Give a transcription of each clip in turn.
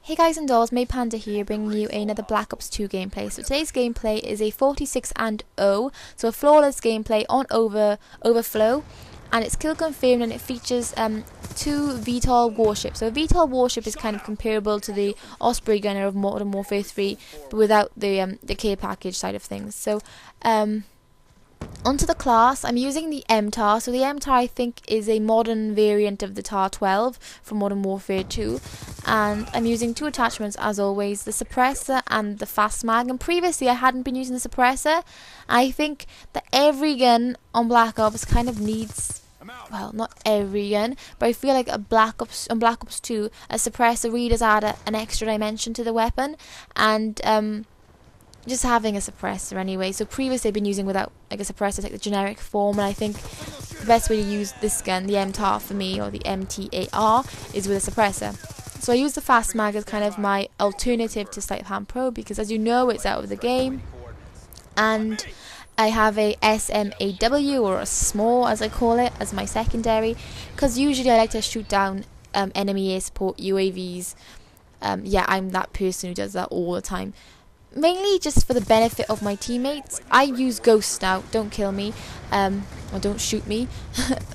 Hey guys and dolls, heymaypanda here, bringing you another Black Ops 2 gameplay. So today's gameplay is a 46-0, so a flawless gameplay on Overflow, and it's kill confirmed, and it features 2 VTOL Warships. So a VTOL Warship is kind of comparable to the Osprey gunner of Modern Warfare 3, but without the care package side of things. So onto the class, I'm using the MTAR. So the MTAR, I think, is a modern variant of the TAR-12 from Modern Warfare 2. And I'm using 2 attachments as always, the suppressor and the fast mag. And previously I hadn't been using the suppressor. I think that every gun on Black Ops kind of needs, well, not every gun, but I feel like on Black Ops 2, a suppressor really does add an extra dimension to the weapon. And just having a suppressor anyway. So previously I've been using without like a suppressor, like the generic form, and I think the best way to use this gun, the MTAR for me, or the MTAR, is with a suppressor. So I use the fast mag as kind of my alternative to Sleight of Hand Pro, because as you know, it's out of the game. And I have a SMAW, or a small as I call it, as my secondary, because usually I like to shoot down enemy air support UAVs. Yeah, I'm that person who does that all the time. Mainly just for the benefit of my teammates. I use ghosts now, don't kill me, or don't shoot me,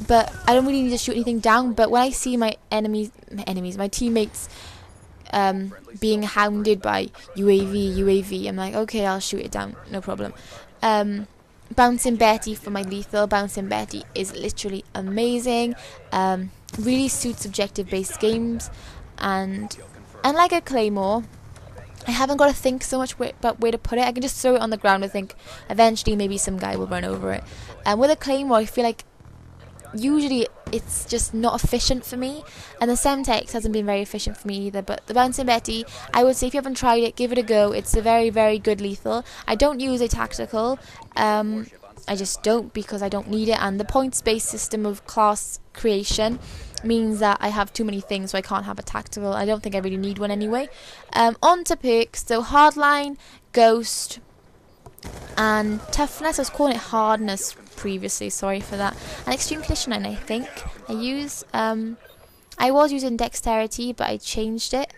but I don't really need to shoot anything down. But when I see my my teammates being hounded by UAV, I'm like, okay, I'll shoot it down, no problem. Bouncing Betty for my lethal. Bouncing Betty is literally amazing, really suits objective-based games, and unlike a Claymore, I haven't got to think so much about where to put it. I can just throw it on the ground and think eventually maybe some guy will run over it. And with a Claymore, I feel like usually it's just not efficient for me. And the Semtex hasn't been very efficient for me either. But the Bouncing Betty, I would say if you haven't tried it, give it a go. It's a very, very good lethal. I don't use a tactical. I just don't, because I don't need it. And the points-based system of class creation means that I have too many things, so I can't have a tactical. I don't think I really need one anyway. On to perks. So hardline, ghost, and toughness. I was calling it hardness previously, sorry for that. And extreme conditioning, I think I use. I was using dexterity, but I changed it.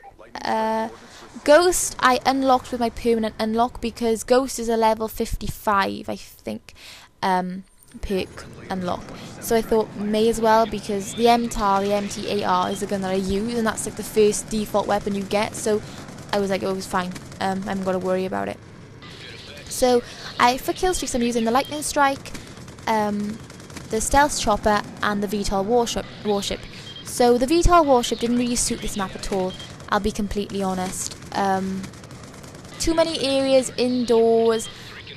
Ghost I unlocked with my permanent unlock, because ghost is a level 55, I think, perk unlock. So I thought may as well, because the MTAR, the MTAR is the gun that I use, and that's like the first default weapon you get. So I was like, oh, it was fine. I haven't got to worry about it. So for kill streaks, I'm using the lightning strike, the stealth chopper, and the VTOL warship. So the VTOL warship didn't really suit this map at all, I'll be completely honest. Too many areas indoors,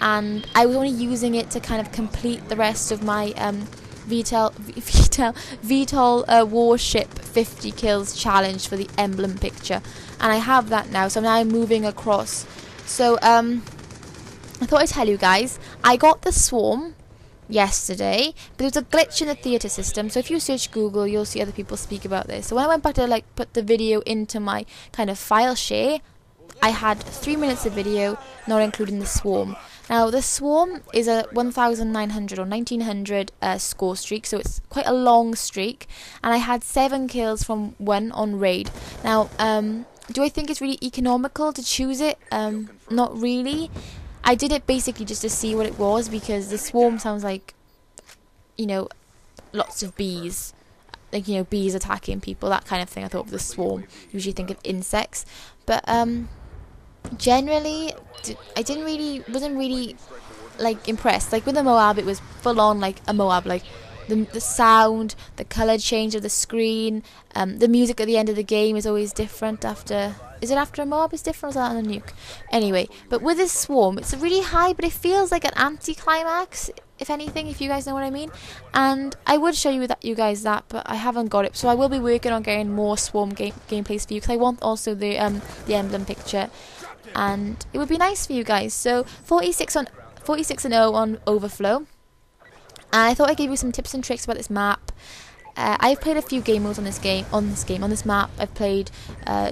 and I was only using it to kind of complete the rest of my VTOL Warship 50 kills challenge for the emblem picture, and I have that now. So now I'm moving across. So I thought I'd tell you guys, I got the swarm yesterday, but there's a glitch in the theatre system. So if you search Google, you'll see other people speak about this. So when I went back to like put the video into my kind of file share, I had 3 minutes of video, not including the swarm. Now the swarm is a 1900 or 1900 score streak, so it's quite a long streak, and I had 7 kills from 1 on raid. Now do I think it's really economical to choose it? Not really. I did it basically just to see what it was, because the swarm sounds like, you know, lots of bees, like, you know, bees attacking people, that kind of thing. I thought of the swarm. Usually think of insects, but generally I wasn't really like impressed. Like with the Moab, it was full on like a Moab, like the sound, the colour change of the screen, the music at the end of the game is always different after. Is it after a Moab is different, or is that on a nuke? Anyway, but with this swarm, it's really high, but it feels like an anti-climax, if anything, if you guys know what I mean. And I would show you guys that, but I haven't got it. So I will be working on getting more swarm gameplays for you, because I want also the emblem picture, and it would be nice for you guys. So 46-0 on Overflow. And I thought I'd give you some tips and tricks about this map. I've played a few game modes on this map. I've played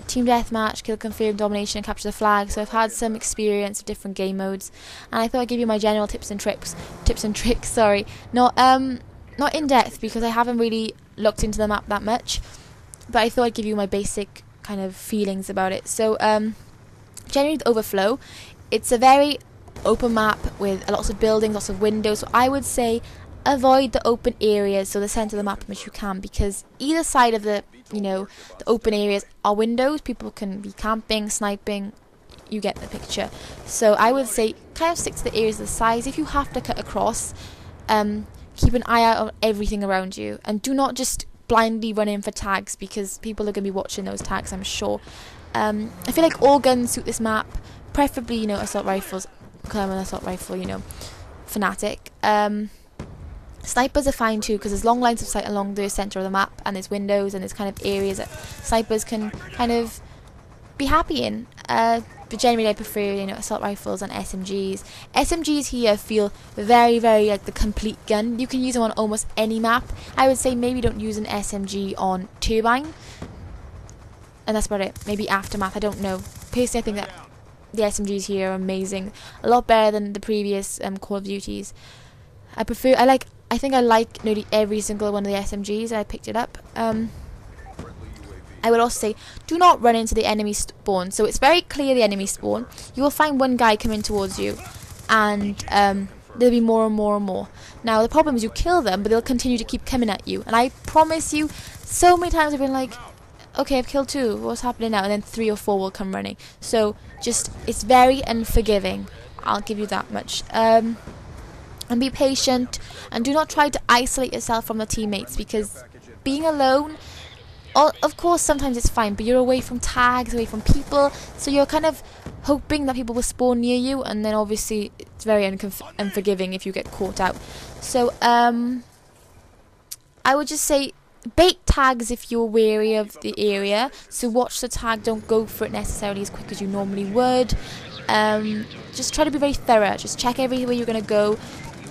Team Deathmatch, Kill Confirm, Domination, and Capture the Flag. So I've had some experience of different game modes, and I thought I'd give you my general tips and tricks. Sorry, not in depth, because I haven't really looked into the map that much. But I thought I'd give you my basic kind of feelings about it. So generally with Overflow, it's a very open map with lots of buildings, lots of windows. So I would say avoid the open areas, so the center of the map as much as you can, because either side of the the open areas are windows. People can be camping, sniping. You get the picture. So I would say kind of stick to the areas of the sides. If you have to cut across, keep an eye out on everything around you, and do not just blindly run in for tags, because people are going to be watching those tags, I'm sure. I feel like all guns suit this map, preferably assault rifles, because I'm an assault rifle fanatic. Snipers are fine too, because there's long lines of sight along the center of the map, and there's windows, and there's kind of areas that snipers can kind of be happy in. But generally I prefer assault rifles and SMGs. SMGs here feel very, very like the complete gun. You can use them on almost any map. I would say maybe don't use an SMG on Turbine, and that's about it. Maybe Aftermath, I don't know. Personally I think that the SMGs here are amazing, a lot better than the previous Call of Duties. I think I like nearly every single one of the SMGs. I picked it up. I would also say do not run into the enemy spawn. So it's very clear the enemy spawn. You will find one guy coming towards you, and there'll be more and more and more. Now the problem is you kill them, but they'll continue to keep coming at you. And I promise you, so many times I've been like, okay, I've killed 2. What's happening now? And then 3 or 4 will come running. So it's very unforgiving. I'll give you that much. And be patient, and do not try to isolate yourself from the teammates, because being alone, of course sometimes it's fine, but you're away from tags, away from people, so you're kind of hoping that people will spawn near you, and then obviously it's very unforgiving if you get caught out. So I would just say bait tags if you're wary of the area, so watch the tag, don't go for it necessarily as quick as you normally would. Just try to be very thorough, just check everywhere you're going to go.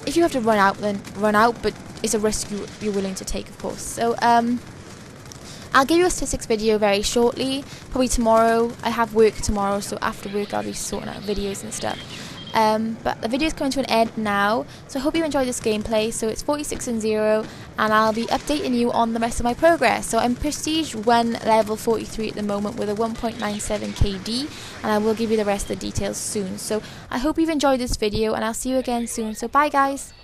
If you have to run out, then run out, but it's a risk you're willing to take, of course. So I'll give you a statistics video very shortly, probably tomorrow. I have work tomorrow, so after work I'll be sorting out videos and stuff. But the video is coming to an end now, so I hope you enjoyed this gameplay. So it's 46-0, and I'll be updating you on the rest of my progress. So I'm Prestige 1 level 43 at the moment with a 1.97 KD, and I will give you the rest of the details soon. So I hope you've enjoyed this video, and I'll see you again soon. So bye guys!